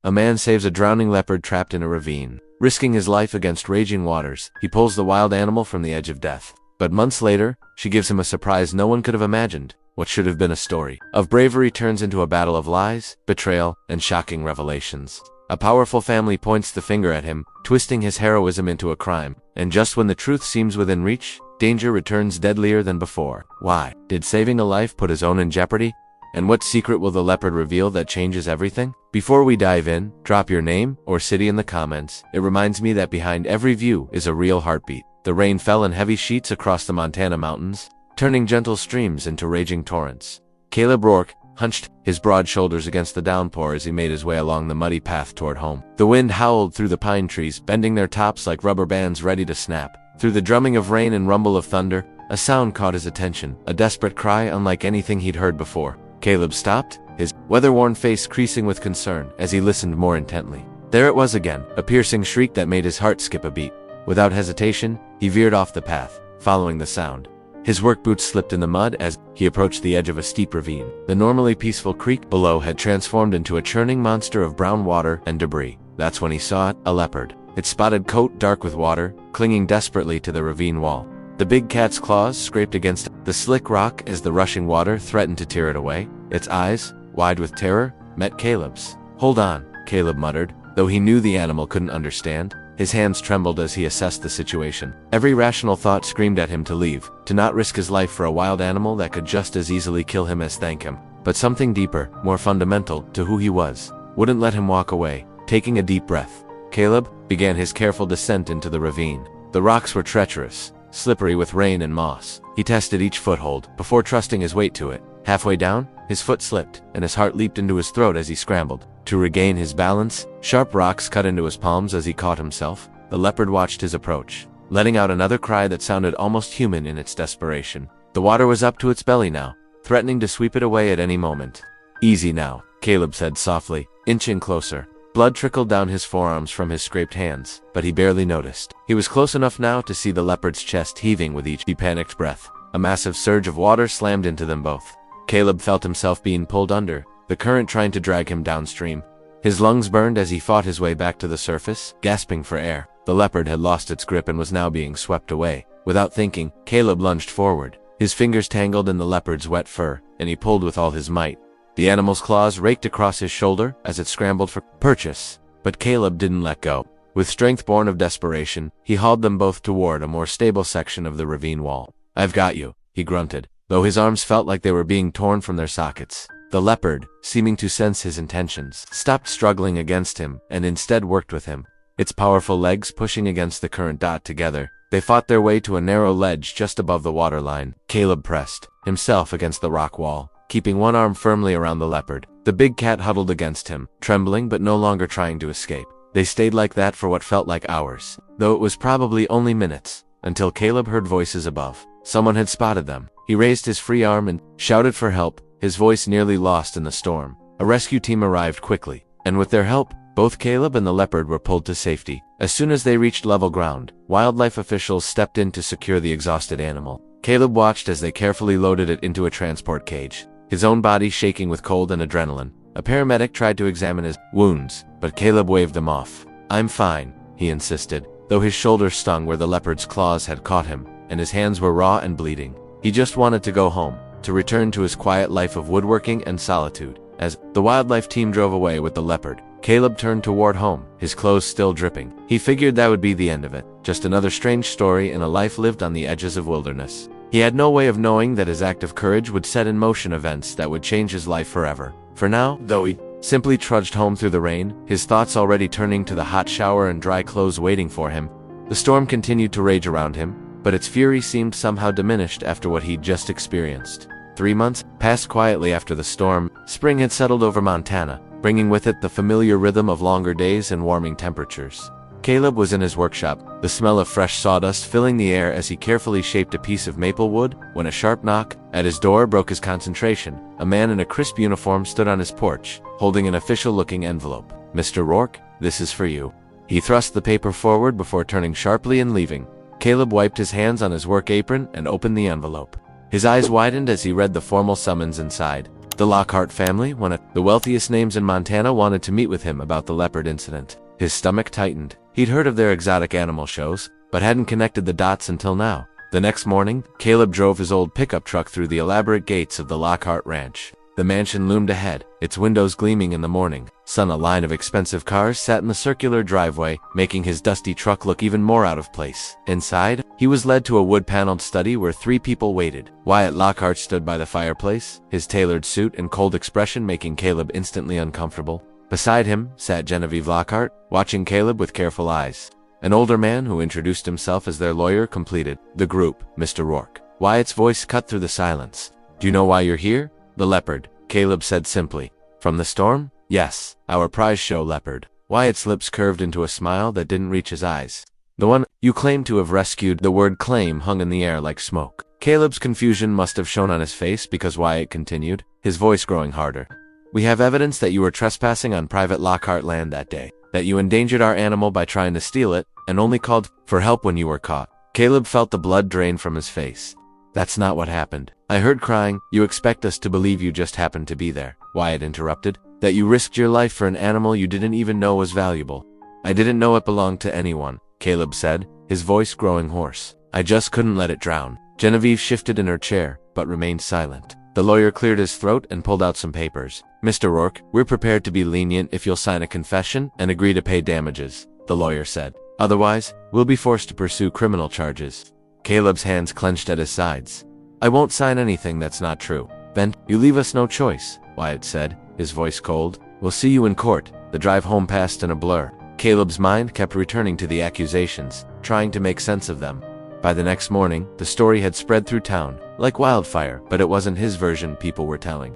A man saves a drowning leopard trapped in a ravine. Risking his life against raging waters, he pulls the wild animal from the edge of death. But months later, she gives him a surprise no one could have imagined. What should have been a story of bravery turns into a battle of lies, betrayal, and shocking revelations. A powerful family points the finger at him, twisting his heroism into a crime. And just when the truth seems within reach, danger returns deadlier than before. Why? Did saving a life put his own in jeopardy? And what secret will the leopard reveal that changes everything? Before we dive in, drop your name or city in the comments. It reminds me that behind every view is a real heartbeat. The rain fell in heavy sheets across the Montana mountains, turning gentle streams into raging torrents. Caleb Rourke hunched his broad shoulders against the downpour as he made his way along the muddy path toward home. The wind howled through the pine trees, bending their tops like rubber bands ready to snap. Through the drumming of rain and rumble of thunder, a sound caught his attention, a desperate cry unlike anything he'd heard before. Caleb stopped, his weather-worn face creasing with concern as he listened more intently. There it was again, a piercing shriek that made his heart skip a beat. Without hesitation, he veered off the path, following the sound. His work boots slipped in the mud as he approached the edge of a steep ravine. The normally peaceful creek below had transformed into a churning monster of brown water and debris. That's when he saw it, a leopard. Its spotted coat dark with water, clinging desperately to the ravine wall. The big cat's claws scraped against the slick rock as the rushing water threatened to tear it away. Its eyes, wide with terror, met Caleb's. "Hold on," Caleb muttered, though he knew the animal couldn't understand. His hands trembled as he assessed the situation. Every rational thought screamed at him to leave, to not risk his life for a wild animal that could just as easily kill him as thank him. But something deeper, more fundamental to who he was, wouldn't let him walk away. Taking a deep breath, Caleb began his careful descent into the ravine. The rocks were treacherous, slippery with rain and moss. He tested each foothold before trusting his weight to it. Halfway down, his foot slipped, and his heart leaped into his throat as he scrambled. To regain his balance, sharp rocks cut into his palms as he caught himself. The leopard watched his approach, letting out another cry that sounded almost human in its desperation. The water was up to its belly now, threatening to sweep it away at any moment. "Easy now," Caleb said softly, inching closer. Blood trickled down his forearms from his scraped hands, but he barely noticed. He was close enough now to see the leopard's chest heaving with each panicked breath. A massive surge of water slammed into them both. Caleb felt himself being pulled under, the current trying to drag him downstream. His lungs burned as he fought his way back to the surface, gasping for air. The leopard had lost its grip and was now being swept away. Without thinking, Caleb lunged forward. His fingers tangled in the leopard's wet fur, and he pulled with all his might. The animal's claws raked across his shoulder as it scrambled for purchase. But Caleb didn't let go. With strength born of desperation, he hauled them both toward a more stable section of the ravine wall. "I've got you," he grunted, though his arms felt like they were being torn from their sockets. The leopard, seeming to sense his intentions, stopped struggling against him and instead worked with him. Its powerful legs pushing against the current together, they fought their way to a narrow ledge just above the waterline. Caleb pressed himself against the rock wall, keeping one arm firmly around the leopard. The big cat huddled against him, trembling but no longer trying to escape. They stayed like that for what felt like hours, though it was probably only minutes, until Caleb heard voices above. Someone had spotted them. He raised his free arm and shouted for help, his voice nearly lost in the storm. A rescue team arrived quickly, and with their help, both Caleb and the leopard were pulled to safety. As soon as they reached level ground, wildlife officials stepped in to secure the exhausted animal. Caleb watched as they carefully loaded it into a transport cage, his own body shaking with cold and adrenaline. A paramedic tried to examine his wounds, but Caleb waved them off. "I'm fine," he insisted, though his shoulder stung where the leopard's claws had caught him, and his hands were raw and bleeding. He just wanted to go home, to return to his quiet life of woodworking and solitude. As the wildlife team drove away with the leopard, Caleb turned toward home, his clothes still dripping. He figured that would be the end of it, just another strange story in a life lived on the edges of wilderness. He had no way of knowing that his act of courage would set in motion events that would change his life forever. For now, though, he simply trudged home through the rain, his thoughts already turning to the hot shower and dry clothes waiting for him. The storm continued to rage around him, but its fury seemed somehow diminished after what he'd just experienced. 3 months passed quietly after the storm. Spring had settled over Montana, bringing with it the familiar rhythm of longer days and warming temperatures. Caleb was in his workshop, the smell of fresh sawdust filling the air as he carefully shaped a piece of maple wood, when a sharp knock at his door broke his concentration. A man in a crisp uniform stood on his porch, holding an official-looking envelope. "Mr. Rourke, this is for you." He thrust the paper forward before turning sharply and leaving. Caleb wiped his hands on his work apron and opened the envelope. His eyes widened as he read the formal summons inside. The Lockhart family, one of the wealthiest names in Montana, wanted to meet with him about the leopard incident. His stomach tightened. He'd heard of their exotic animal shows, but hadn't connected the dots until now. The next morning, Caleb drove his old pickup truck through the elaborate gates of the Lockhart ranch. The mansion loomed ahead, its windows gleaming in the morning sun. A line of expensive cars sat in the circular driveway, making his dusty truck look even more out of place. Inside, he was led to a wood-paneled study where 3 people waited. Wyatt Lockhart stood by the fireplace, his tailored suit and cold expression making Caleb instantly uncomfortable. Beside him sat Genevieve Lockhart, watching Caleb with careful eyes. An older man who introduced himself as their lawyer completed the group. Mr. Rourke. Wyatt's voice cut through the silence. Do you know why you're here? The Leopard, Caleb said simply. From the storm? Yes, our prize show Leopard. Wyatt's lips curved into a smile that didn't reach his eyes. The one you claim to have rescued. The word claim hung in the air like smoke. Caleb's confusion must have shown on his face because Wyatt continued, his voice growing harder. We have evidence that you were trespassing on private Lockhart land that day, that you endangered our animal by trying to steal it, and only called for help when you were caught. Caleb felt the blood drain from his face. That's not what happened. I heard crying. You expect us to believe you just happened to be there, Wyatt interrupted, that you risked your life for an animal you didn't even know was valuable. I didn't know it belonged to anyone, Caleb said, his voice growing hoarse. I just couldn't let it drown. Genevieve shifted in her chair, but remained silent. The lawyer cleared his throat and pulled out some papers. Mr. Rourke, we're prepared to be lenient if you'll sign a confession and agree to pay damages, the lawyer said. Otherwise, we'll be forced to pursue criminal charges. Caleb's hands clenched at his sides. I won't sign anything that's not true. Then, you leave us no choice, Wyatt said, his voice cold. We'll see you in court. The drive home passed in a blur. Caleb's mind kept returning to the accusations, trying to make sense of them. By the next morning, the story had spread through town, like wildfire, but it wasn't his version people were telling.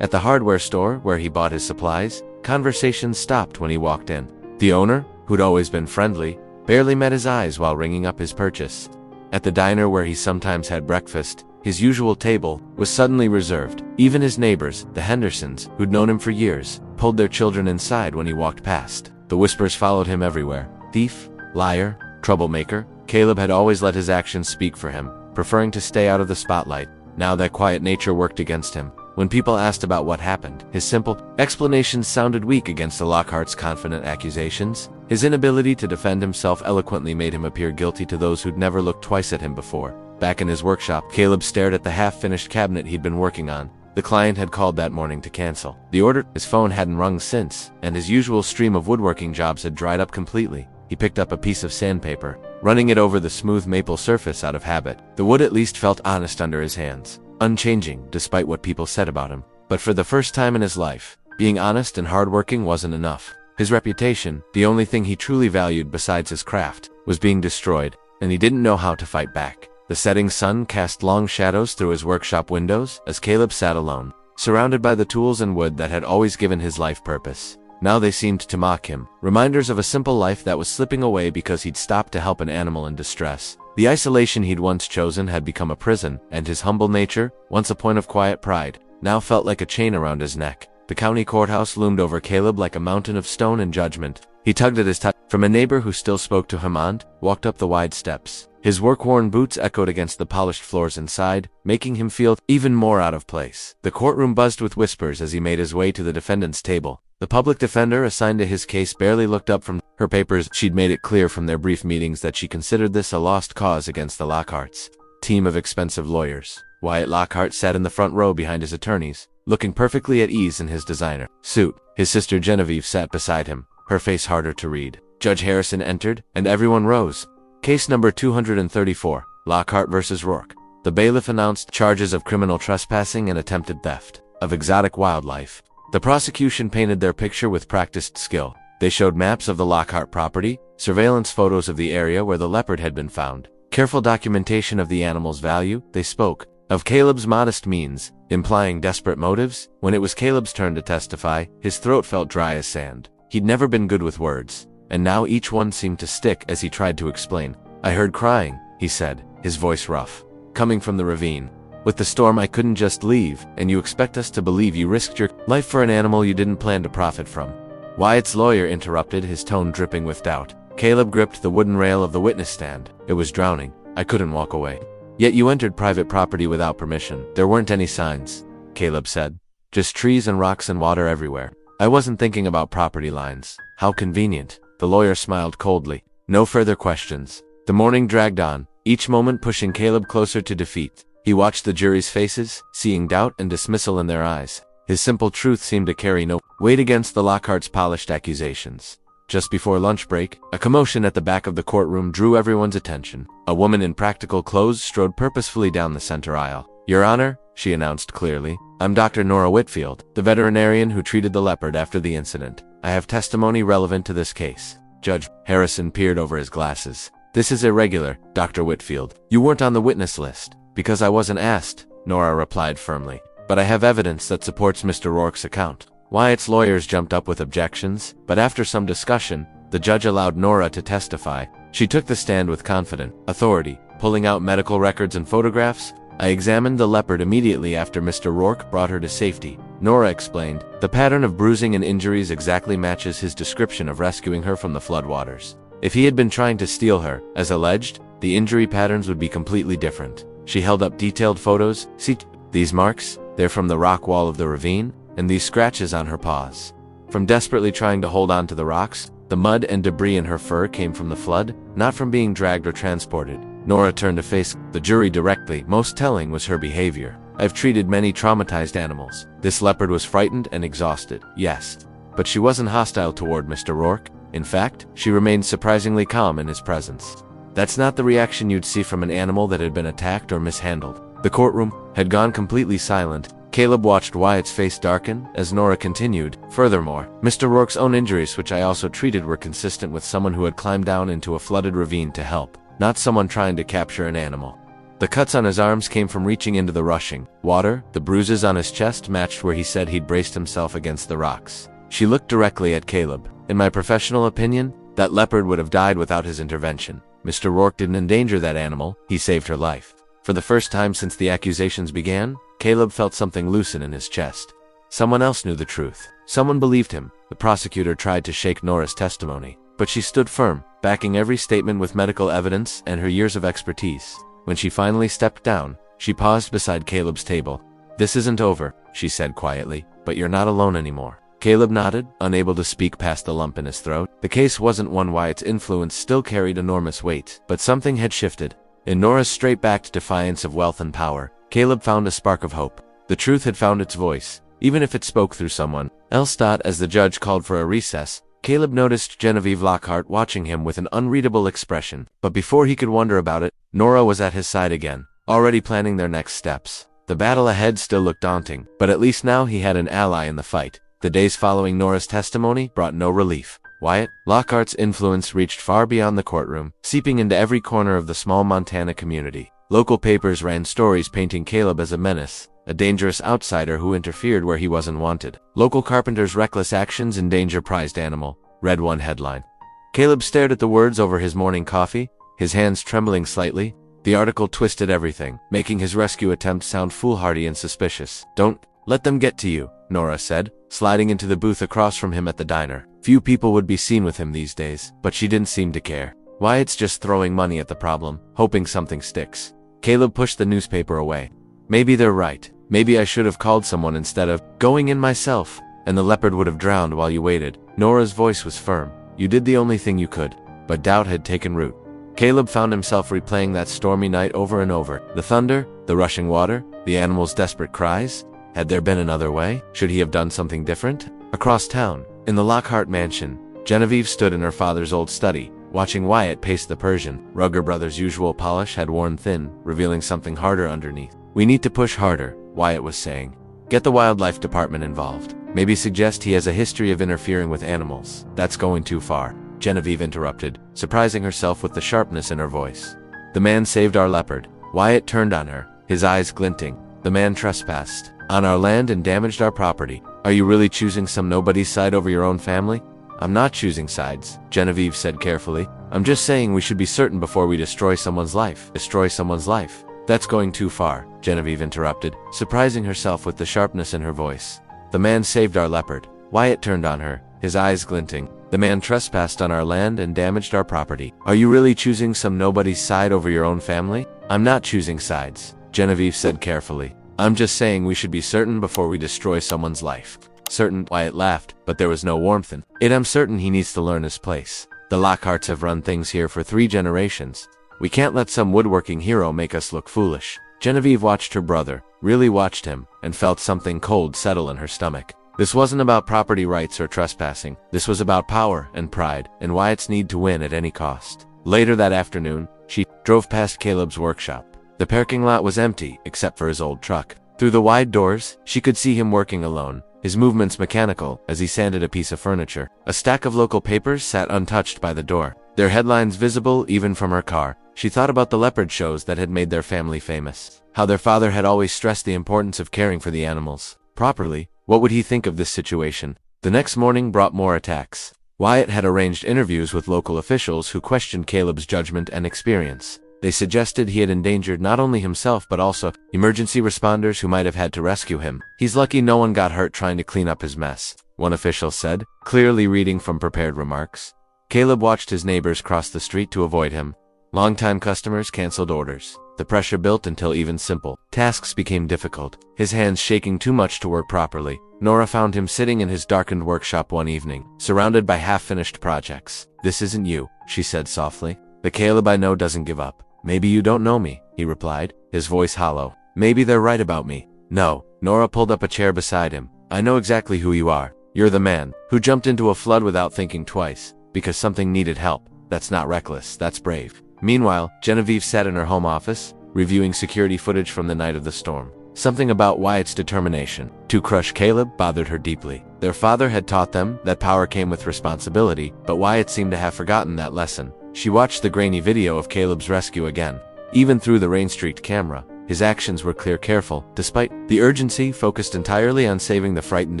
At the hardware store, where he bought his supplies, conversations stopped when he walked in. The owner, who'd always been friendly, barely met his eyes while ringing up his purchase. At the diner where he sometimes had breakfast, his usual table was suddenly reserved. Even his neighbors, the Hendersons, who'd known him for years, pulled their children inside when he walked past. The whispers followed him everywhere. Thief, liar, troublemaker. Caleb had always let his actions speak for him, preferring to stay out of the spotlight. Now that quiet nature worked against him. When people asked about what happened, his simple explanations sounded weak against the Lockhart's confident accusations. His inability to defend himself eloquently made him appear guilty to those who'd never looked twice at him before. Back in his workshop, Caleb stared at the half-finished cabinet he'd been working on. The client had called that morning to cancel the order. His phone hadn't rung since, and his usual stream of woodworking jobs had dried up completely. He picked up a piece of sandpaper, running it over the smooth maple surface out of habit. The wood at least felt honest under his hands, unchanging despite what people said about him. But for the first time in his life, being honest and hardworking wasn't enough. His reputation, the only thing he truly valued besides his craft, was being destroyed, and he didn't know how to fight back. The setting sun cast long shadows through his workshop windows as Caleb sat alone, surrounded by the tools and wood that had always given his life purpose. Now they seemed to mock him, reminders of a simple life that was slipping away because he'd stopped to help an animal in distress. The isolation he'd once chosen had become a prison, and his humble nature, once a point of quiet pride, now felt like a chain around his neck. The county courthouse loomed over Caleb like a mountain of stone and judgment. He tugged at his tie. From a neighbor who still spoke to him and walked up the wide steps. His work-worn boots echoed against the polished floors inside, making him feel even more out of place. The courtroom buzzed with whispers as he made his way to the defendant's table. The public defender assigned to his case barely looked up from her papers. She'd made it clear from their brief meetings that she considered this a lost cause against the Lockharts. Team of expensive lawyers. Wyatt Lockhart sat in the front row behind his attorneys, looking perfectly at ease in his designer suit. His sister Genevieve sat beside him, her face harder to read. Judge Harrison entered, and everyone rose. Case number 234, Lockhart vs. Rourke. The bailiff announced charges of criminal trespassing and attempted theft of exotic wildlife. The prosecution painted their picture with practiced skill. They showed maps of the Lockhart property, surveillance photos of the area where the leopard had been found, careful documentation of the animal's value. They spoke of Caleb's modest means, implying desperate motives. When it was Caleb's turn to testify, his throat felt dry as sand. He'd never been good with words, and now each one seemed to stick as he tried to explain. I heard crying, he said, his voice rough, coming from the ravine. With the storm I couldn't just leave, and you expect us to believe you risked your life for an animal you didn't plan to profit from. Wyatt's lawyer interrupted, his tone dripping with doubt. Caleb gripped the wooden rail of the witness stand. It was drowning. I couldn't walk away. Yet you entered private property without permission. There weren't any signs. Caleb said. Just trees and rocks and water everywhere. I wasn't thinking about property lines. How convenient. The lawyer smiled coldly. No further questions. The morning dragged on, each moment pushing Caleb closer to defeat. He watched the jury's faces, seeing doubt and dismissal in their eyes. His simple truth seemed to carry no weight against the Lockhart's polished accusations. Just before lunch break, a commotion at the back of the courtroom drew everyone's attention. A woman in practical clothes strode purposefully down the center aisle. "Your Honor," she announced clearly, "I'm Dr. Nora Whitfield, the veterinarian who treated the leopard after the incident. I have testimony relevant to this case." Judge Harrison peered over his glasses. "This is irregular, Dr. Whitfield. You weren't on the witness list." "Because I wasn't asked," Nora replied firmly. "But I have evidence that supports Mr. Rourke's account." Wyatt's lawyers jumped up with objections, but after some discussion, the judge allowed Nora to testify. She took the stand with confident authority, pulling out medical records and photographs. "I examined the leopard immediately after Mr. Rourke brought her to safety," Nora explained. "The pattern of bruising and injuries exactly matches his description of rescuing her from the floodwaters. If he had been trying to steal her, as alleged, the injury patterns would be completely different." She held up detailed photos. "See, these marks? They're from the rock wall of the ravine, and these scratches on her paws. From desperately trying to hold on to the rocks, the mud and debris in her fur came from the flood, not from being dragged or transported." Nora turned to face the jury directly. Most telling was her behavior. "I've treated many traumatized animals. This leopard was frightened and exhausted, yes. But she wasn't hostile toward Mr. Rourke. In fact, she remained surprisingly calm in his presence. That's not the reaction you'd see from an animal that had been attacked or mishandled." The courtroom had gone completely silent. Caleb watched Wyatt's face darken as Nora continued. "Furthermore, Mr. Rourke's own injuries, which I also treated, were consistent with someone who had climbed down into a flooded ravine to help, not someone trying to capture an animal. The cuts on his arms came from reaching into the rushing water. The bruises on his chest matched where he said he'd braced himself against the rocks." She looked directly at Caleb. "In my professional opinion, that leopard would have died without his intervention. Mr. Rourke didn't endanger that animal, he saved her life." For the first time since the accusations began, Caleb felt something loosen in his chest. Someone else knew the truth. Someone believed him. The prosecutor tried to shake Nora's testimony, but she stood firm, backing every statement with medical evidence and her years of expertise. When she finally stepped down, she paused beside Caleb's table. "This isn't over," she said quietly, "but you're not alone anymore." Caleb nodded, unable to speak past the lump in his throat. The case wasn't one Wyatt's influence still carried enormous weight, but something had shifted. In Nora's straight-backed defiance of wealth and power, Caleb found a spark of hope. The truth had found its voice, even if it spoke through someone else. As the judge called for a recess, Caleb noticed Genevieve Lockhart watching him with an unreadable expression. But before he could wonder about it, Nora was at his side again, already planning their next steps. The battle ahead still looked daunting, but at least now he had an ally in the fight. The days following Nora's testimony brought no relief. Wyatt Lockhart's influence reached far beyond the courtroom, seeping into every corner of the small Montana community. Local papers ran stories painting Caleb as a menace, a dangerous outsider who interfered where he wasn't wanted. "Local carpenter's reckless actions endanger prized animal," read one headline. Caleb stared at the words over his morning coffee, his hands trembling slightly. The article twisted everything, making his rescue attempt sound foolhardy and suspicious. "Don't let them get to you," Nora said, sliding into the booth across from him at the diner. Few people would be seen with him these days, but she didn't seem to care. "Wyatt's just throwing money at the problem, hoping something sticks." Caleb pushed the newspaper away. "Maybe they're right. Maybe I should have called someone instead of going in myself, and the leopard would have drowned while you waited." Nora's voice was firm. "You did the only thing you could." But doubt had taken root. Caleb found himself replaying that stormy night over and over. The thunder, the rushing water, the animals' desperate cries. Had there been another way? Should he have done something different? Across town, in the Lockhart mansion, Genevieve stood in her father's old study, watching Wyatt pace the Persian. Rugger Brothers' usual polish had worn thin, revealing something harder underneath. "We need to push harder," Wyatt was saying. "Get the wildlife department involved. Maybe suggest he has a history of interfering with animals." "That's going too far," Genevieve interrupted, surprising herself with the sharpness in her voice. "The man saved our leopard." Wyatt turned on her, his eyes glinting. "The man trespassed on our land and damaged our property. Are you really choosing some nobody's side over your own family?" "I'm not choosing sides," Genevieve said carefully. "I'm just saying we should be certain before we destroy someone's life." "Destroy someone's life? That's going too far," Genevieve interrupted, surprising herself with the sharpness in her voice. "The man saved our leopard." Wyatt turned on her, his eyes glinting. "The man trespassed on our land and damaged our property. Are you really choosing some nobody's side over your own family?" "I'm not choosing sides," Genevieve said carefully. I'm just saying we should be certain before we destroy someone's life. Certain? Wyatt laughed, but there was no warmth in it. I'm certain he needs to learn his place. The Lockharts have run things here for 3 generations. We can't let some woodworking hero make us look foolish. Genevieve watched her brother, really watched him, and felt something cold settle in her stomach. This wasn't about property rights or trespassing. This was about power and pride, and Wyatt's need to win at any cost. Later that afternoon, she drove past Caleb's workshop. The parking lot was empty, except for his old truck. Through the wide doors, she could see him working alone, his movements mechanical as he sanded a piece of furniture. A stack of local papers sat untouched by the door, their headlines visible even from her car. She thought about the leopard shows that had made their family famous, how their father had always stressed the importance of caring for the animals properly. What would he think of this situation? The next morning brought more attacks. Wyatt had arranged interviews with local officials who questioned Caleb's judgment and experience. They suggested he had endangered not only himself but also emergency responders who might have had to rescue him. He's lucky no one got hurt trying to clean up his mess, one official said, clearly reading from prepared remarks. Caleb watched his neighbors cross the street to avoid him. Longtime customers canceled orders. The pressure built until even simple tasks became difficult, his hands shaking too much to work properly. Nora found him sitting in his darkened workshop one evening, surrounded by half-finished projects. "This isn't you," she said softly. "The Caleb I know doesn't give up." "Maybe you don't know me," he replied, his voice hollow. "Maybe they're right about me." "No." Nora pulled up a chair beside him. "I know exactly who you are. You're the man who jumped into a flood without thinking twice, because something needed help. That's not reckless, that's brave." Meanwhile, Genevieve sat in her home office, reviewing security footage from the night of the storm. Something about Wyatt's determination to crush Caleb bothered her deeply. Their father had taught them that power came with responsibility, but Wyatt seemed to have forgotten that lesson. She watched the grainy video of Caleb's rescue again. Even through the rain-streaked camera, his actions were clear, careful, despite the urgency focused entirely on saving the frightened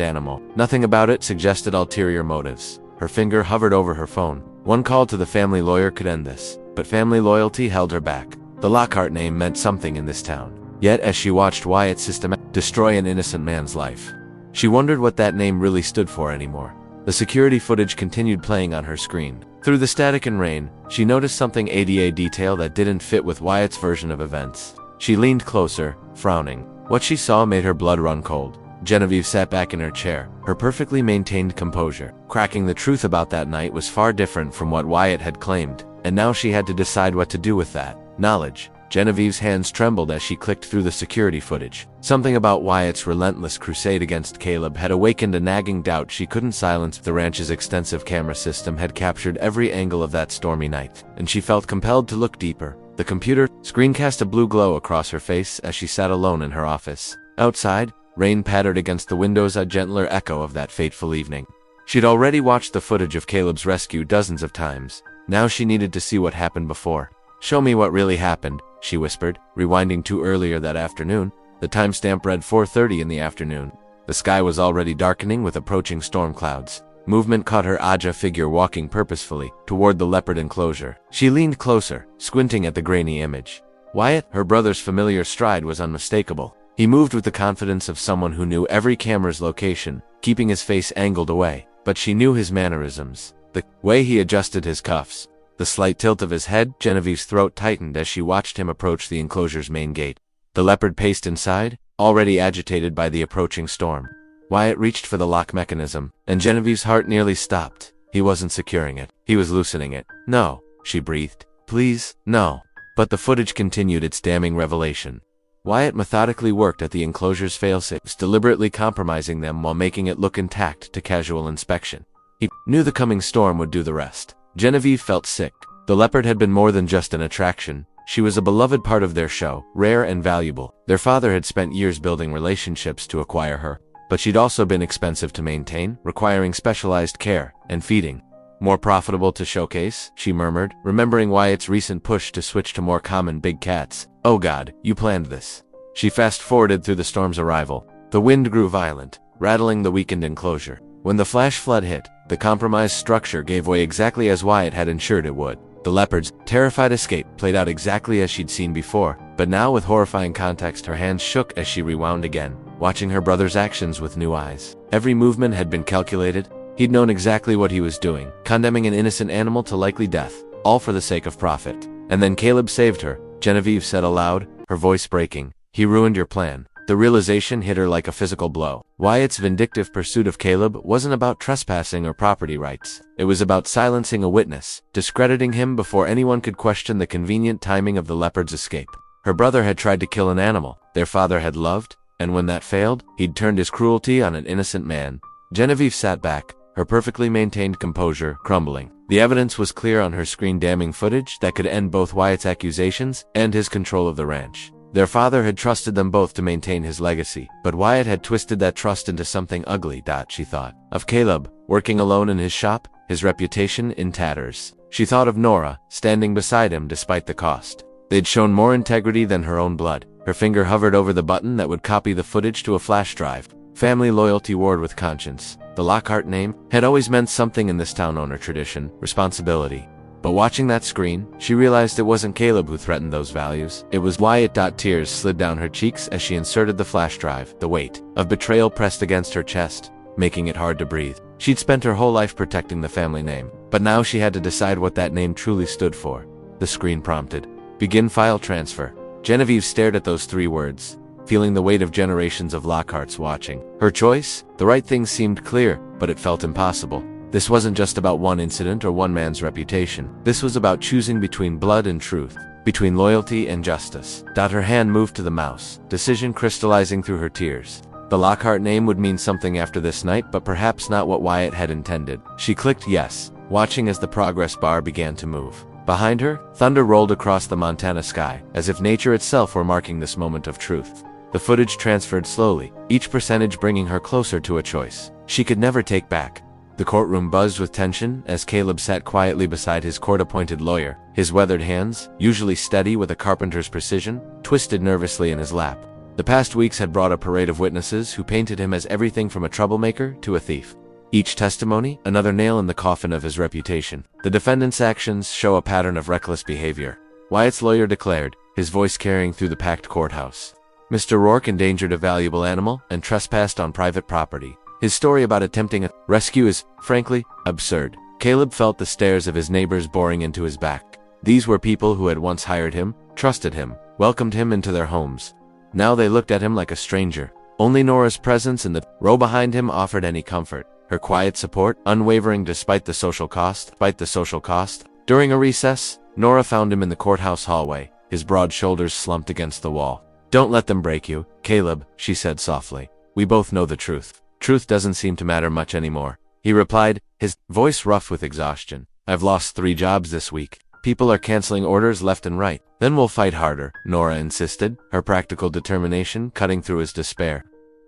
animal. Nothing about it suggested ulterior motives. Her finger hovered over her phone. One call to the family lawyer could end this, but family loyalty held her back. The Lockhart name meant something in this town. Yet as she watched Wyatt systematically destroy an innocent man's life, she wondered what that name really stood for anymore. The security footage continued playing on her screen. Through the static and rain, she noticed something ADA detail that didn't fit with Wyatt's version of events. She leaned closer, frowning. What she saw made her blood run cold. Genevieve sat back in her chair, her perfectly maintained composure. Cracking the truth about that night was far different from what Wyatt had claimed, and now she had to decide what to do with that knowledge. Genevieve's hands trembled as she clicked through the security footage. Something about Wyatt's relentless crusade against Caleb had awakened a nagging doubt she couldn't silence. The ranch's extensive camera system had captured every angle of that stormy night, and she felt compelled to look deeper. The computer screen cast a blue glow across her face as she sat alone in her office. Outside, rain pattered against the windows, a gentler echo of that fateful evening. She'd already watched the footage of Caleb's rescue dozens of times. Now she needed to see what happened before. "Show me what really happened," she whispered, rewinding to earlier that afternoon. The timestamp read 4:30 in the afternoon. The sky was already darkening with approaching storm clouds. Movement caught her Aja figure walking purposefully toward the leopard enclosure. She leaned closer, squinting at the grainy image. Wyatt, her brother's familiar stride, was unmistakable. He moved with the confidence of someone who knew every camera's location, keeping his face angled away. But she knew his mannerisms, the way he adjusted his cuffs, the slight tilt of his head. Genevieve's throat tightened as she watched him approach the enclosure's main gate. The leopard paced inside, already agitated by the approaching storm. Wyatt reached for the lock mechanism, and Genevieve's heart nearly stopped. He wasn't securing it. He was loosening it. "No," she breathed. "Please, no." But the footage continued its damning revelation. Wyatt methodically worked at the enclosure's failsafes, deliberately compromising them while making it look intact to casual inspection. He knew the coming storm would do the rest. Genevieve felt sick. The leopard had been more than just an attraction. She was a beloved part of their show, rare and valuable. Their father had spent years building relationships to acquire her, but she'd also been expensive to maintain, requiring specialized care and feeding. "More profitable to showcase," she murmured, remembering Wyatt's recent push to switch to more common big cats. "Oh God, you planned this." She fast-forwarded through the storm's arrival. The wind grew violent, rattling the weakened enclosure. When the flash flood hit, the compromised structure gave way exactly as Wyatt had ensured it would. The leopard's terrified escape played out exactly as she'd seen before, but now with horrifying context her hands shook as she rewound again, watching her brother's actions with new eyes. Every movement had been calculated. He'd known exactly what he was doing, condemning an innocent animal to likely death, all for the sake of profit. And then Caleb saved her, Genevieve said aloud, her voice breaking. "He ruined your plan." The realization hit her like a physical blow. Wyatt's vindictive pursuit of Caleb wasn't about trespassing or property rights. It was about silencing a witness, discrediting him before anyone could question the convenient timing of the leopard's escape. Her brother had tried to kill an animal their father had loved, and when that failed, he'd turned his cruelty on an innocent man. Genevieve sat back, her perfectly maintained composure crumbling. The evidence was clear on her screen, damning footage that could end both Wyatt's accusations and his control of the ranch. Their father had trusted them both to maintain his legacy, but Wyatt had twisted that trust into something ugly. She thought of Caleb, working alone in his shop, his reputation in tatters. She thought of Nora, standing beside him despite the cost. They'd shown more integrity than her own blood. Her finger hovered over the button that would copy the footage to a flash drive. Family loyalty warred with conscience. The Lockhart name had always meant something in this town owner tradition, responsibility. But watching that screen, she realized it wasn't Caleb who threatened those values. It was Wyatt. Tears slid down her cheeks as she inserted the flash drive. The weight of betrayal pressed against her chest, making it hard to breathe. She'd spent her whole life protecting the family name, but now she had to decide what that name truly stood for. The screen prompted, "Begin file transfer." Genevieve stared at those 3 words, feeling the weight of generations of Lockharts watching. Her choice, the right thing, seemed clear, but it felt impossible. This wasn't just about one incident or one man's reputation. This was about choosing between blood and truth, between loyalty and justice. Her hand moved to the mouse, decision crystallizing through her tears. The Lockhart name would mean something after this night, but perhaps not what Wyatt had intended. She clicked yes, watching as the progress bar began to move. Behind her, thunder rolled across the Montana sky, as if nature itself were marking this moment of truth. The footage transferred slowly, each percentage bringing her closer to a choice she could never take back. The courtroom buzzed with tension as Caleb sat quietly beside his court-appointed lawyer, his weathered hands, usually steady with a carpenter's precision, twisted nervously in his lap. The past weeks had brought a parade of witnesses who painted him as everything from a troublemaker to a thief. Each testimony, another nail in the coffin of his reputation. The defendant's actions show a pattern of reckless behavior, Wyatt's lawyer declared, his voice carrying through the packed courthouse. Mr. Rourke endangered a valuable animal and trespassed on private property. His story about attempting a rescue is, frankly, absurd. Caleb felt the stares of his neighbors boring into his back. These were people who had once hired him, trusted him, welcomed him into their homes. Now they looked at him like a stranger. Only Nora's presence in the row behind him offered any comfort. Her quiet support, unwavering despite the social cost. During a recess, Nora found him in the courthouse hallway, his broad shoulders slumped against the wall. "Don't let them break you, Caleb," she said softly. "We both know the truth. Truth doesn't seem to matter much anymore," he replied, his voice rough with exhaustion. "I've lost 3 jobs this week. People are canceling orders left and right." "Then we'll fight harder," Nora insisted, her practical determination cutting through his despair.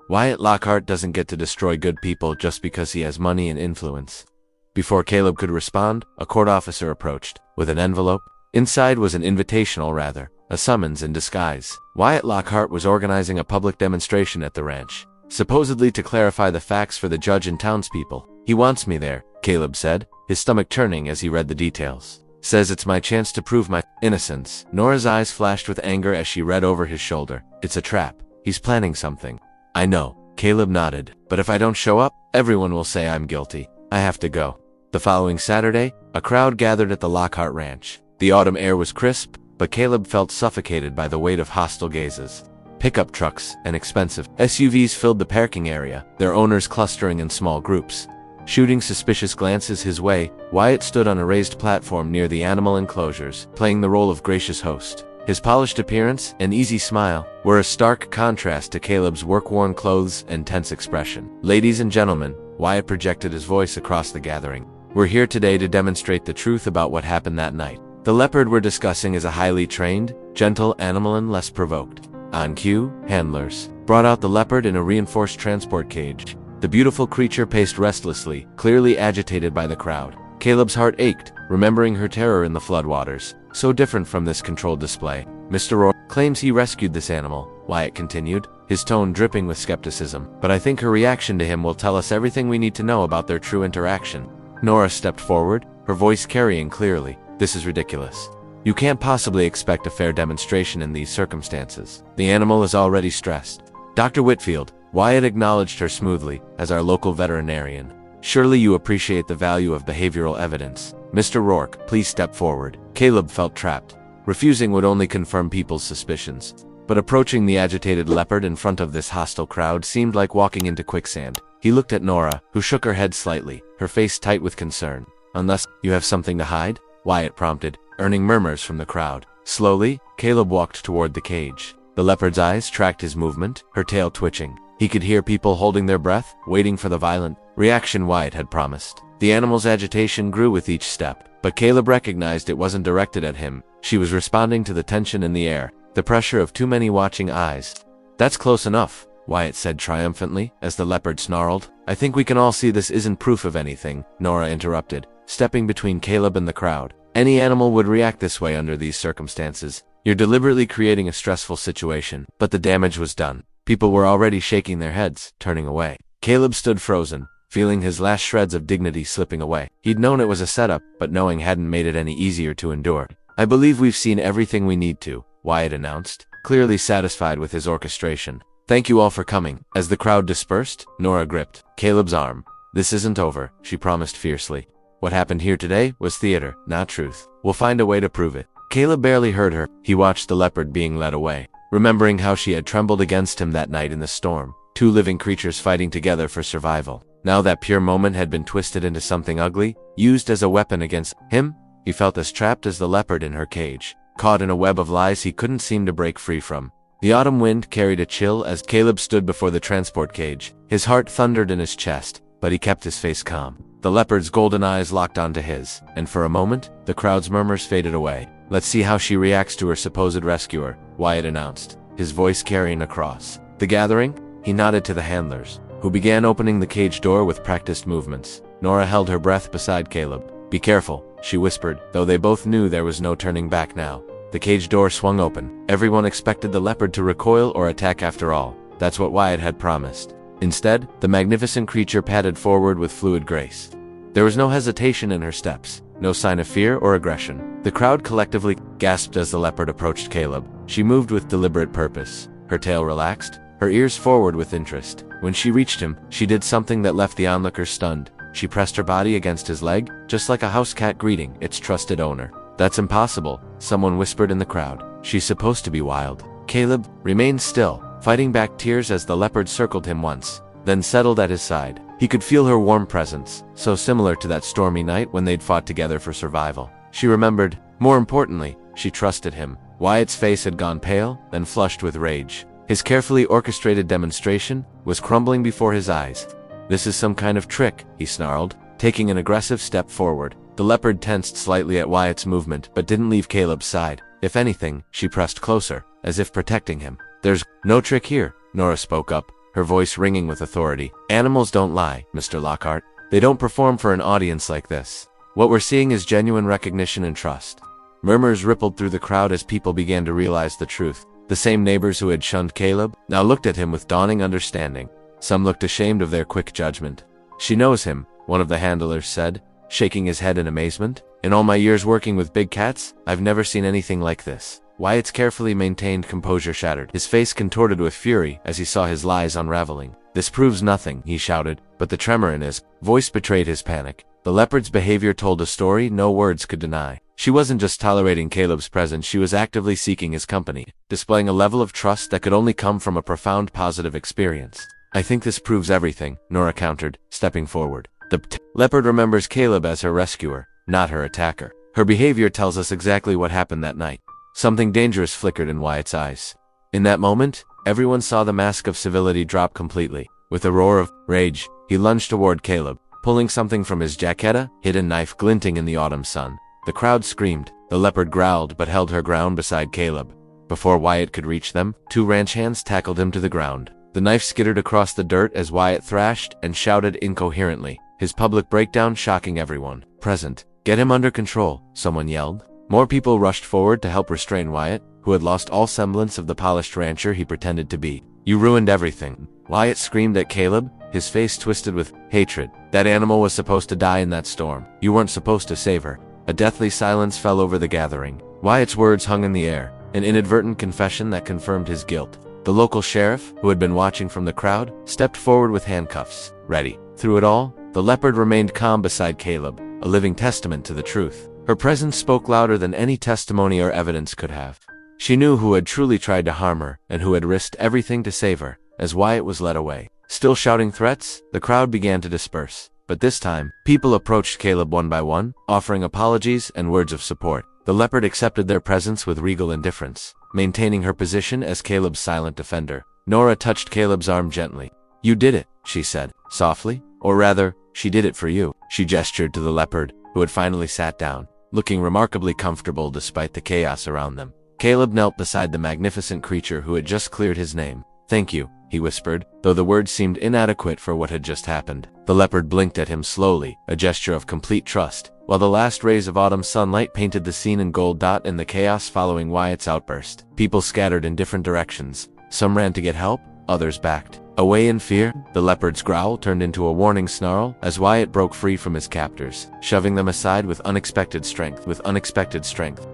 Wyatt Lockhart doesn't get to destroy good people just because he has money and influence. Before Caleb could respond, a court officer approached, with an envelope. Inside was an invitational, a summons in disguise. Wyatt Lockhart was organizing a public demonstration at the ranch, supposedly to clarify the facts for the judge and townspeople. "He wants me there," Caleb said, his stomach turning as he read the details. "Says it's my chance to prove my innocence." Nora's eyes flashed with anger as she read over his shoulder. "It's a trap. He's planning something." "I know," Caleb nodded, "but if I don't show up, everyone will say I'm guilty. I have to go." The following Saturday, a crowd gathered at the Lockhart Ranch. The autumn air was crisp, but Caleb felt suffocated by the weight of hostile gazes. Pickup trucks and expensive SUVs filled the parking area, their owners clustering in small groups. Shooting suspicious glances his way, Wyatt stood on a raised platform near the animal enclosures, playing the role of gracious host. His polished appearance and easy smile were a stark contrast to Caleb's work-worn clothes and tense expression. "Ladies and gentlemen," Wyatt projected his voice across the gathering, "we're here today to demonstrate the truth about what happened that night. The leopard we're discussing is a highly trained, gentle animal and less provoked." On cue, handlers brought out the leopard in a reinforced transport cage. The beautiful creature paced restlessly, clearly agitated by the crowd. Caleb's heart ached, remembering her terror in the floodwaters, so different from this controlled display. "Mr. Rourke claims he rescued this animal," Wyatt continued, his tone dripping with skepticism. "But I think her reaction to him will tell us everything we need to know about their true interaction." Nora stepped forward, her voice carrying clearly, "This is ridiculous. You can't possibly expect a fair demonstration in these circumstances. The animal is already stressed." "Dr. Whitfield," Wyatt acknowledged her smoothly, "as our local veterinarian, surely you appreciate the value of behavioral evidence. Mr. Rourke, please step forward." Caleb felt trapped. Refusing would only confirm people's suspicions. But approaching the agitated leopard in front of this hostile crowd seemed like walking into quicksand. He looked at Nora, who shook her head slightly, her face tight with concern. "Unless you have something to hide?" Wyatt prompted, earning murmurs from the crowd. Slowly, Caleb walked toward the cage. The leopard's eyes tracked his movement, her tail twitching. He could hear people holding their breath, waiting for the violent reaction Wyatt had promised. The animal's agitation grew with each step, but Caleb recognized it wasn't directed at him. She was responding to the tension in the air, the pressure of too many watching eyes. "That's close enough," Wyatt said triumphantly, as the leopard snarled. "I think we can all see this isn't proof of anything," Nora interrupted, stepping between Caleb and the crowd. "Any animal would react this way under these circumstances. You're deliberately creating a stressful situation." But the damage was done. People were already shaking their heads, turning away. Caleb stood frozen, feeling his last shreds of dignity slipping away. He'd known it was a setup, but knowing hadn't made it any easier to endure. "I believe we've seen everything we need to," Wyatt announced, clearly satisfied with his orchestration. "Thank you all for coming." As the crowd dispersed, Nora gripped Caleb's arm. "This isn't over," she promised fiercely. "What happened here today was theater, not truth. We'll find a way to prove it." Caleb barely heard her. He watched the leopard being led away, remembering how she had trembled against him that night in the storm. Two living creatures fighting together for survival. Now that pure moment had been twisted into something ugly, used as a weapon against him. He felt as trapped as the leopard in her cage, caught in a web of lies he couldn't seem to break free from. The autumn wind carried a chill as Caleb stood before the transport cage. His heart thundered in his chest, but he kept his face calm. The leopard's golden eyes locked onto his, and for a moment, the crowd's murmurs faded away. "Let's see how she reacts to her supposed rescuer," Wyatt announced, his voice carrying across the gathering. He nodded to the handlers, who began opening the cage door with practiced movements. Nora held her breath beside Caleb. "Be careful," she whispered, though they both knew there was no turning back now. The cage door swung open. Everyone expected the leopard to recoil or attack after all. That's what Wyatt had promised. Instead, the magnificent creature padded forward with fluid grace. There was no hesitation in her steps, no sign of fear or aggression. The crowd collectively gasped as the leopard approached Caleb. She moved with deliberate purpose, her tail relaxed, her ears forward with interest. When she reached him, she did something that left the onlookers stunned. She pressed her body against his leg, just like a house cat greeting its trusted owner. "That's impossible," someone whispered in the crowd. "She's supposed to be wild." Caleb remained still, fighting back tears as the leopard circled him once, then settled at his side. He could feel her warm presence, so similar to that stormy night when they'd fought together for survival. She remembered. More importantly, she trusted him. Wyatt's face had gone pale, then flushed with rage. His carefully orchestrated demonstration was crumbling before his eyes. "This is some kind of trick," he snarled, taking an aggressive step forward. The leopard tensed slightly at Wyatt's movement, but didn't leave Caleb's side. If anything, she pressed closer, as if protecting him. "There's no trick here," Nora spoke up, her voice ringing with authority. "Animals don't lie, Mr. Lockhart. They don't perform for an audience like this. What we're seeing is genuine recognition and trust." Murmurs rippled through the crowd as people began to realize the truth. The same neighbors who had shunned Caleb now looked at him with dawning understanding. Some looked ashamed of their quick judgment. "She knows him," one of the handlers said, shaking his head in amazement. "In all my years working with big cats, I've never seen anything like this." Wyatt's carefully maintained composure shattered. His face contorted with fury as he saw his lies unraveling. "This proves nothing," he shouted, but the tremor in his voice betrayed his panic. The leopard's behavior told a story no words could deny. She wasn't just tolerating Caleb's presence, she was actively seeking his company, displaying a level of trust that could only come from a profound positive experience. "I think this proves everything," Nora countered, stepping forward. The leopard remembers Caleb as her rescuer, not her attacker. Her behavior tells us exactly what happened that night. Something dangerous flickered in Wyatt's eyes. In that moment, everyone saw the mask of civility drop completely. With a roar of rage, he lunged toward Caleb, pulling something from his jacket, a hidden knife glinting in the autumn sun. The crowd screamed. The leopard growled but held her ground beside Caleb. Before Wyatt could reach them, two ranch hands tackled him to the ground. The knife skittered across the dirt as Wyatt thrashed and shouted incoherently, his public breakdown shocking everyone present. "Get him under control," someone yelled. More people rushed forward to help restrain Wyatt, who had lost all semblance of the polished rancher he pretended to be. "You ruined everything." Wyatt screamed at Caleb, his face twisted with hatred. "That animal was supposed to die in that storm. You weren't supposed to save her." A deathly silence fell over the gathering. Wyatt's words hung in the air, an inadvertent confession that confirmed his guilt. The local sheriff, who had been watching from the crowd, stepped forward with handcuffs, ready. Through it all, the leopard remained calm beside Caleb, a living testament to the truth. Her presence spoke louder than any testimony or evidence could have. She knew who had truly tried to harm her and who had risked everything to save her. As Wyatt was led away, still shouting threats, the crowd began to disperse. But this time, people approached Caleb one by one, offering apologies and words of support. The leopard accepted their presence with regal indifference, maintaining her position as Caleb's silent defender. Nora touched Caleb's arm gently. "You did it," she said, softly. "Or rather, she did it for you." She gestured to the leopard, who had finally sat down, looking remarkably comfortable despite the chaos around them. Caleb knelt beside the magnificent creature who had just cleared his name. "Thank you," he whispered, though the words seemed inadequate for what had just happened. The leopard blinked at him slowly, a gesture of complete trust, while the last rays of autumn sunlight painted the scene in gold dot in the chaos following Wyatt's outburst. People scattered in different directions. Some ran to get help, others backed away in fear. The leopard's growl turned into a warning snarl as Wyatt broke free from his captors, shoving them aside with unexpected strength.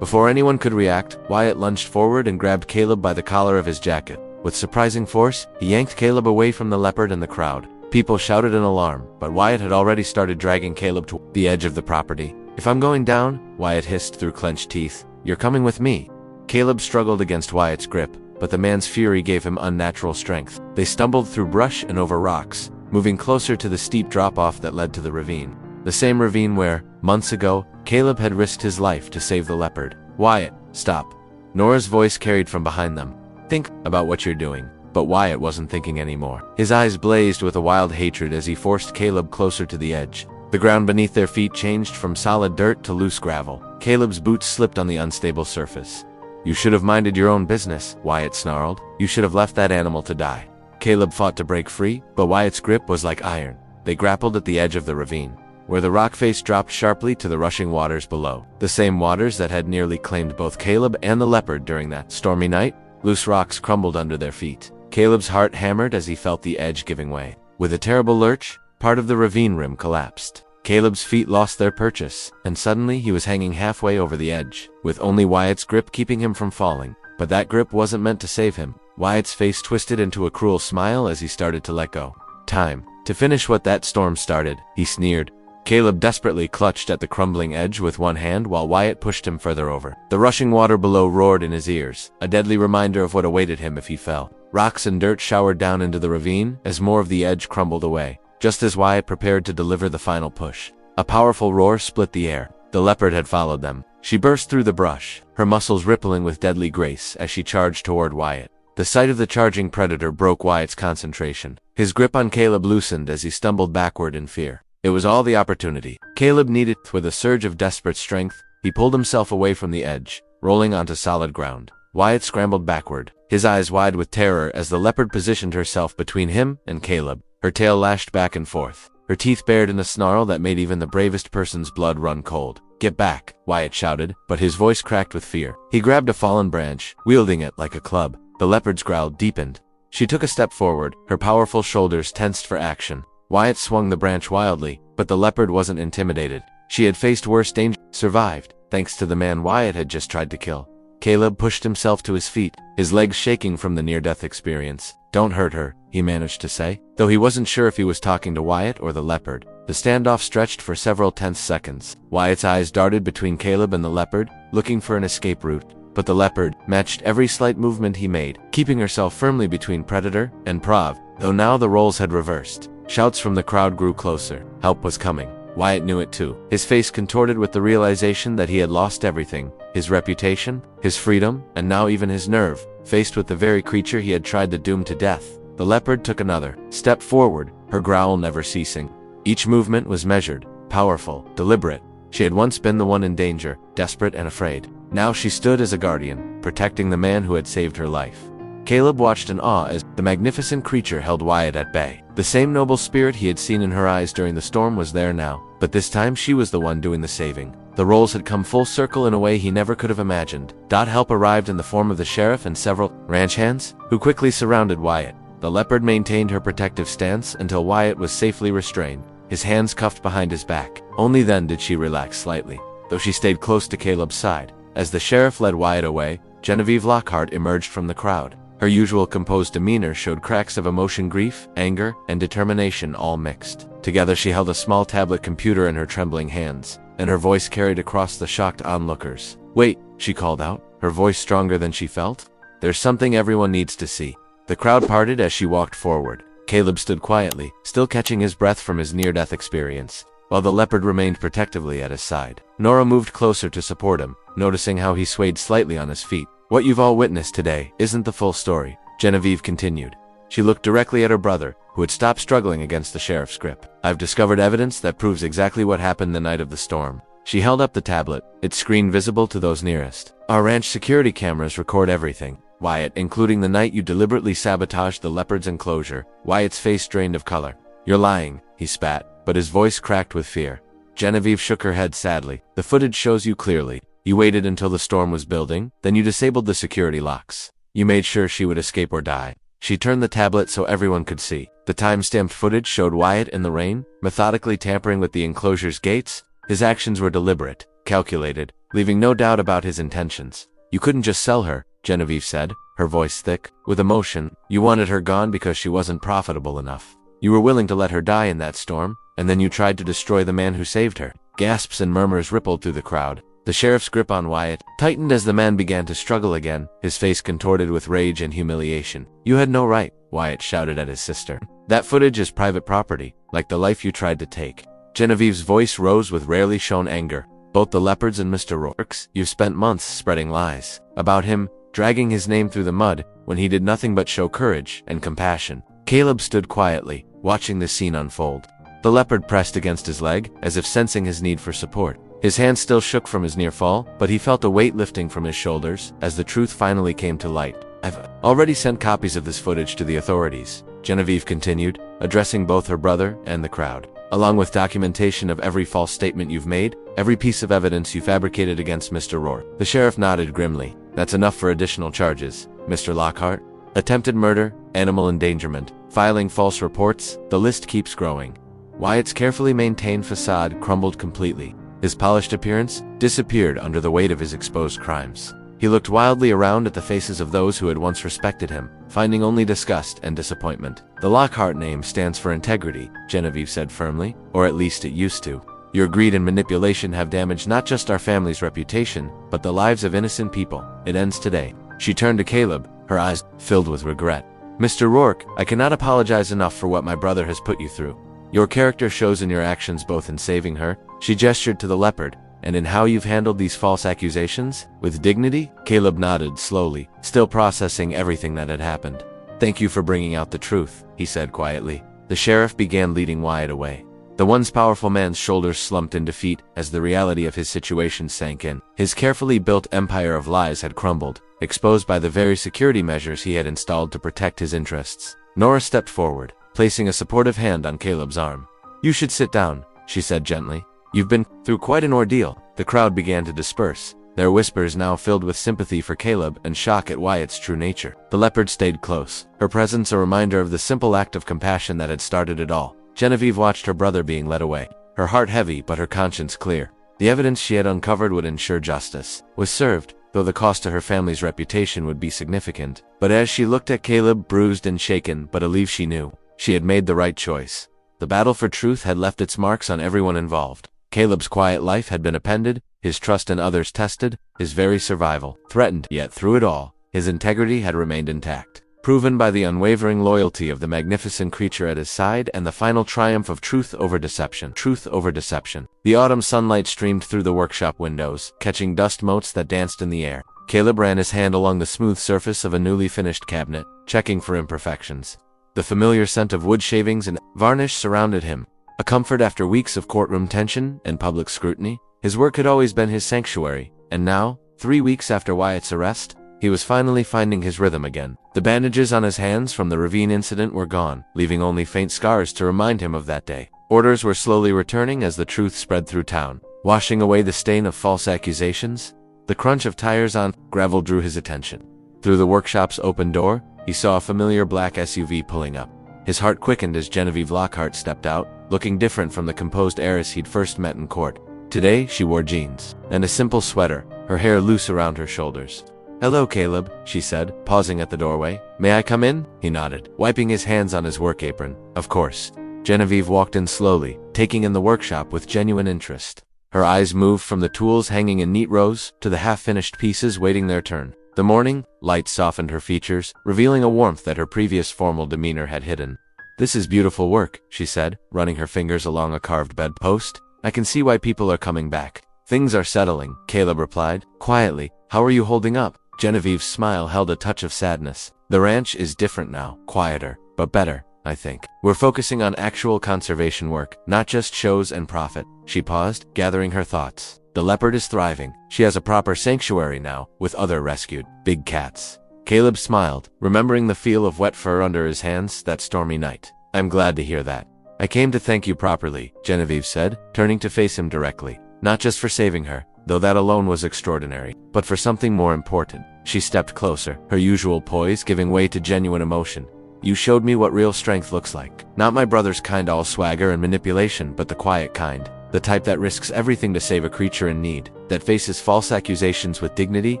Before anyone could react, Wyatt lunged forward and grabbed Caleb by the collar of his jacket. With surprising force, he yanked Caleb away from the leopard and the crowd. People shouted in alarm, but Wyatt had already started dragging Caleb to the edge of the property. "If I'm going down," Wyatt hissed through clenched teeth, "you're coming with me." Caleb struggled against Wyatt's grip, but the man's fury gave him unnatural strength. They stumbled through brush and over rocks, moving closer to the steep drop-off that led to the ravine. The same ravine where, months ago, Caleb had risked his life to save the leopard. "Wyatt, stop." Nora's voice carried from behind them. "Think about what you're doing." But Wyatt wasn't thinking anymore. His eyes blazed with a wild hatred as he forced Caleb closer to the edge. The ground beneath their feet changed from solid dirt to loose gravel. Caleb's boots slipped on the unstable surface. "You should have minded your own business," Wyatt snarled. "You should have left that animal to die." Caleb fought to break free, but Wyatt's grip was like iron. They grappled at the edge of the ravine, where the rock face dropped sharply to the rushing waters below. The same waters that had nearly claimed both Caleb and the leopard during that stormy night. Loose rocks crumbled under their feet. Caleb's heart hammered as he felt the edge giving way. With a terrible lurch, part of the ravine rim collapsed. Caleb's feet lost their purchase, and suddenly he was hanging halfway over the edge, with only Wyatt's grip keeping him from falling. But that grip wasn't meant to save him. Wyatt's face twisted into a cruel smile as he started to let go. "Time to finish what that storm started," he sneered. Caleb desperately clutched at the crumbling edge with one hand while Wyatt pushed him further over. The rushing water below roared in his ears, a deadly reminder of what awaited him if he fell. Rocks and dirt showered down into the ravine as more of the edge crumbled away, just as Wyatt prepared to deliver the final push. A powerful roar split the air. The leopard had followed them. She burst through the brush, her muscles rippling with deadly grace as she charged toward Wyatt. The sight of the charging predator broke Wyatt's concentration. His grip on Caleb loosened as he stumbled backward in fear. It was all the opportunity Caleb needed. With a surge of desperate strength, he pulled himself away from the edge, rolling onto solid ground. Wyatt scrambled backward, his eyes wide with terror as the leopard positioned herself between him and Caleb. Her tail lashed back and forth, her teeth bared in a snarl that made even the bravest person's blood run cold. "Get back," Wyatt shouted, but his voice cracked with fear. He grabbed a fallen branch, wielding it like a club. The leopard's growl deepened. She took a step forward, her powerful shoulders tensed for action. Wyatt swung the branch wildly, but the leopard wasn't intimidated. She had faced worse danger, survived, thanks to the man Wyatt had just tried to kill. Caleb pushed himself to his feet, his legs shaking from the near-death experience. "Don't hurt her," he managed to say, though he wasn't sure if he was talking to Wyatt or the leopard. The standoff stretched for several tense seconds. Wyatt's eyes darted between Caleb and the leopard, looking for an escape route. But the leopard matched every slight movement he made, keeping herself firmly between predator and prey, though now the roles had reversed. Shouts from the crowd grew closer. Help was coming. Wyatt knew it too. His face contorted with the realization that he had lost everything. His reputation, his freedom, and now even his nerve. Faced with the very creature he had tried to doom to death, the leopard took another step forward, her growl never ceasing. Each movement was measured, powerful, deliberate. She had once been the one in danger, desperate and afraid. Now she stood as a guardian, protecting the man who had saved her life. Caleb watched in awe as the magnificent creature held Wyatt at bay. The same noble spirit he had seen in her eyes during the storm was there now, but this time she was the one doing the saving. The roles had come full circle in a way he never could have imagined. Help arrived in the form of the sheriff and several ranch hands, who quickly surrounded Wyatt. The leopard maintained her protective stance until Wyatt was safely restrained, his hands cuffed behind his back. Only then did she relax slightly, though she stayed close to Caleb's side. As the sheriff led Wyatt away, Genevieve Lockhart emerged from the crowd. Her usual composed demeanor showed cracks of emotion, grief, anger, and determination all mixed. Together she held a small tablet computer in her trembling hands, and her voice carried across the shocked onlookers. "Wait," she called out. her voice stronger than she felt. "There's something everyone needs to see." The crowd parted as she walked forward. Caleb stood quietly, still catching his breath from his near-death experience, while the leopard remained protectively at his side. Nora moved closer to support him, noticing how he swayed slightly on his feet. "What you've all witnessed today isn't the full story," Genevieve continued. She looked directly at her brother, who had stopped struggling against the sheriff's grip. "I've discovered evidence that proves exactly what happened the night of the storm." She held up the tablet, its screen visible to those nearest. "Our ranch security cameras record everything, Wyatt, including the night you deliberately sabotaged the leopard's enclosure." Wyatt's face drained of color. "You're lying," he spat, but his voice cracked with fear. Genevieve shook her head sadly. "The footage shows you clearly. You waited until the storm was building, then you disabled the security locks. You made sure she would escape or die." She turned the tablet so everyone could see. The time-stamped footage showed Wyatt in the rain, methodically tampering with the enclosure's gates. His actions were deliberate, calculated, leaving no doubt about his intentions. "You couldn't just sell her," Genevieve said, her voice thick with emotion. "You wanted her gone because she wasn't profitable enough. You were willing to let her die in that storm, and then you tried to destroy the man who saved her." Gasps and murmurs rippled through the crowd. The sheriff's grip on Wyatt tightened as the man began to struggle again, his face contorted with rage and humiliation. "You had no right," Wyatt shouted at his sister. "That footage is private property, like the life you tried to take." Genevieve's voice rose with rarely shown anger. "Both the Leopards and Mr. Rourke's, you've spent months spreading lies about him, dragging his name through the mud when he did nothing but show courage and compassion." Caleb stood quietly, watching the scene unfold. The leopard pressed against his leg, as if sensing his need for support. His hand still shook from his near fall, but he felt a weight lifting from his shoulders as the truth finally came to light. "I've already sent copies of this footage to the authorities," Genevieve continued, addressing both her brother and the crowd. "Along with documentation of every false statement you've made, every piece of evidence you fabricated against Mr. Rourke." The sheriff nodded grimly. "That's enough for additional charges, Mr. Lockhart. Attempted murder, animal endangerment, filing false reports, the list keeps growing." Wyatt's carefully maintained facade crumbled completely. His polished appearance disappeared under the weight of his exposed crimes. He looked wildly around at the faces of those who had once respected him, finding only disgust and disappointment. "The Lockhart name stands for integrity," Genevieve said firmly, "or at least it used to. Your greed and manipulation have damaged not just our family's reputation, but the lives of innocent people. It ends today." She turned to Caleb, her eyes filled with regret. "Mr. Rourke, I cannot apologize enough for what my brother has put you through. Your character shows in your actions, both in saving her," she gestured to the leopard, "and in how you've handled these false accusations. With dignity." Caleb nodded slowly, still processing everything that had happened. "Thank you for bringing out the truth," he said quietly. The sheriff began leading Wyatt away. The once powerful man's shoulders slumped in defeat as the reality of his situation sank in. His carefully built empire of lies had crumbled, exposed by the very security measures he had installed to protect his interests. Nora stepped forward, placing a supportive hand on Caleb's arm. "You should sit down," she said gently. "You've been through quite an ordeal." The crowd began to disperse, their whispers now filled with sympathy for Caleb and shock at Wyatt's true nature. The leopard stayed close, her presence a reminder of the simple act of compassion that had started it all. Genevieve watched her brother being led away, her heart heavy but her conscience clear. The evidence she had uncovered would ensure justice was served, though the cost to her family's reputation would be significant. But as she looked at Caleb, bruised and shaken, but relieved, she knew she had made the right choice. The battle for truth had left its marks on everyone involved. Caleb's quiet life had been upended, his trust in others tested, his very survival threatened, yet through it all, his integrity had remained intact, proven by the unwavering loyalty of the magnificent creature at his side and the final triumph of truth over deception. Truth over deception. The autumn sunlight streamed through the workshop windows, catching dust motes that danced in the air. Caleb ran his hand along the smooth surface of a newly finished cabinet, checking for imperfections. The familiar scent of wood shavings and varnish surrounded him, a comfort after weeks of courtroom tension and public scrutiny. His work had always been his sanctuary, and now, 3 weeks after Wyatt's arrest, he was finally finding his rhythm again. The bandages on his hands from the Ravine incident were gone, leaving only faint scars to remind him of that day. Orders were slowly returning as the truth spread through town, washing away the stain of false accusations. The crunch of tires on gravel drew his attention. Through the workshop's open door, he saw a familiar black SUV pulling up. His heart quickened as Genevieve Lockhart stepped out, looking different from the composed heiress he'd first met in court. Today, she wore jeans and a simple sweater, her hair loose around her shoulders. "Hello, Caleb," she said, pausing at the doorway. "May I come in?" He nodded, wiping his hands on his work apron. "Of course." Genevieve walked in slowly, taking in the workshop with genuine interest. Her eyes moved from the tools hanging in neat rows to the half-finished pieces waiting their turn. The morning light softened her features, revealing a warmth that her previous formal demeanor had hidden. "This is beautiful work," she said, running her fingers along a carved bedpost. "I can see why people are coming back." "Things are settling," Caleb replied, quietly. "How are you holding up?" Genevieve's smile held a touch of sadness. "The ranch is different now, quieter, but better, I think. We're focusing on actual conservation work, not just shows and profit." She paused, gathering her thoughts. "The Leopard is thriving. She has a proper sanctuary now, with other rescued big cats." Caleb smiled, remembering the feel of wet fur under his hands that stormy night. "I'm glad to hear that." "I came to thank you properly," Genevieve said, turning to face him directly. "Not just for saving her, though that alone was extraordinary, but for something more important." She stepped closer, her usual poise giving way to genuine emotion. "You showed me what real strength looks like. Not my brother's kind all swagger and manipulation, but the quiet kind. The type that risks everything to save a creature in need, that faces false accusations with dignity,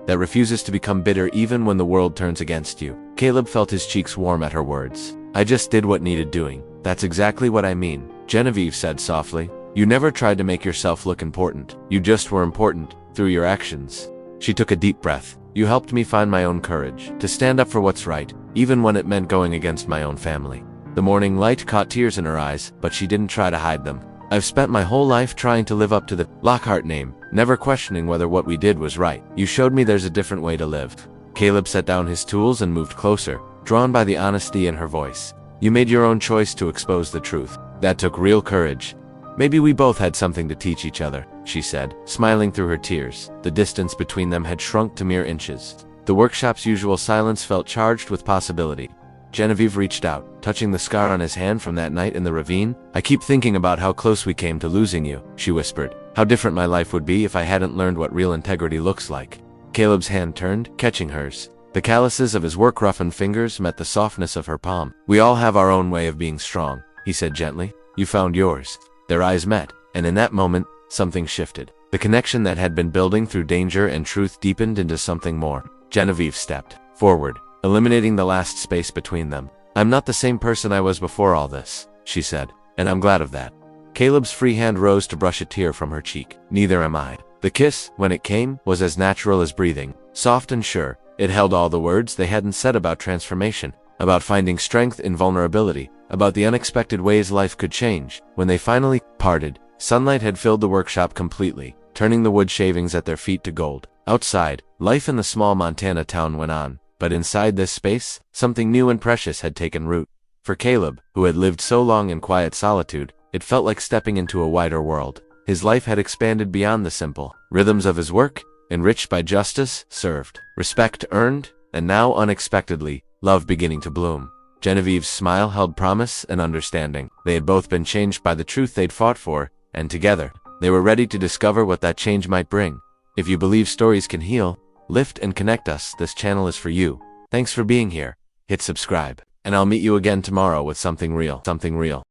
that refuses to become bitter even when the world turns against you." Caleb felt his cheeks warm at her words. "I just did what needed doing. That's exactly what I mean," Genevieve said softly. "You never tried to make yourself look important. You just were important, through your actions." She took a deep breath. "You helped me find my own courage, to stand up for what's right, even when it meant going against my own family." The morning light caught tears in her eyes, but she didn't try to hide them. "I've spent my whole life trying to live up to the Lockhart name, never questioning whether what we did was right. You showed me there's a different way to live." Caleb set down his tools and moved closer, drawn by the honesty in her voice. "You made your own choice to expose the truth. That took real courage. Maybe we both had something to teach each other," she said, smiling through her tears. The distance between them had shrunk to mere inches. The workshop's usual silence felt charged with possibility. Genevieve reached out, touching the scar on his hand from that night in the ravine. "I keep thinking about how close we came to losing you," she whispered. "How different my life would be if I hadn't learned what real integrity looks like." Caleb's hand turned, catching hers. The calluses of his work-roughened fingers met the softness of her palm. "We all have our own way of being strong," he said gently. "You found yours." Their eyes met, and in that moment, something shifted. The connection that had been building through danger and truth deepened into something more. Genevieve stepped forward, eliminating the last space between them. "I'm not the same person I was before all this," she said, "and I'm glad of that." Caleb's free hand rose to brush a tear from her cheek. "Neither am I." The kiss, when it came, was as natural as breathing, soft and sure. It held all the words they hadn't said about transformation, about finding strength in vulnerability, about the unexpected ways life could change. When they finally parted, sunlight had filled the workshop completely, turning the wood shavings at their feet to gold. Outside, life in the small Montana town went on, but inside this space, something new and precious had taken root. For Caleb, who had lived so long in quiet solitude, it felt like stepping into a wider world. His life had expanded beyond the simple rhythms of his work, enriched by justice served, respect earned, and now unexpectedly, love beginning to bloom. Genevieve's smile held promise and understanding. They had both been changed by the truth they'd fought for, and together, they were ready to discover what that change might bring. If you believe stories can heal, lift and connect us, this channel is for you. Thanks for being here. Hit subscribe, and I'll meet you again tomorrow with something real.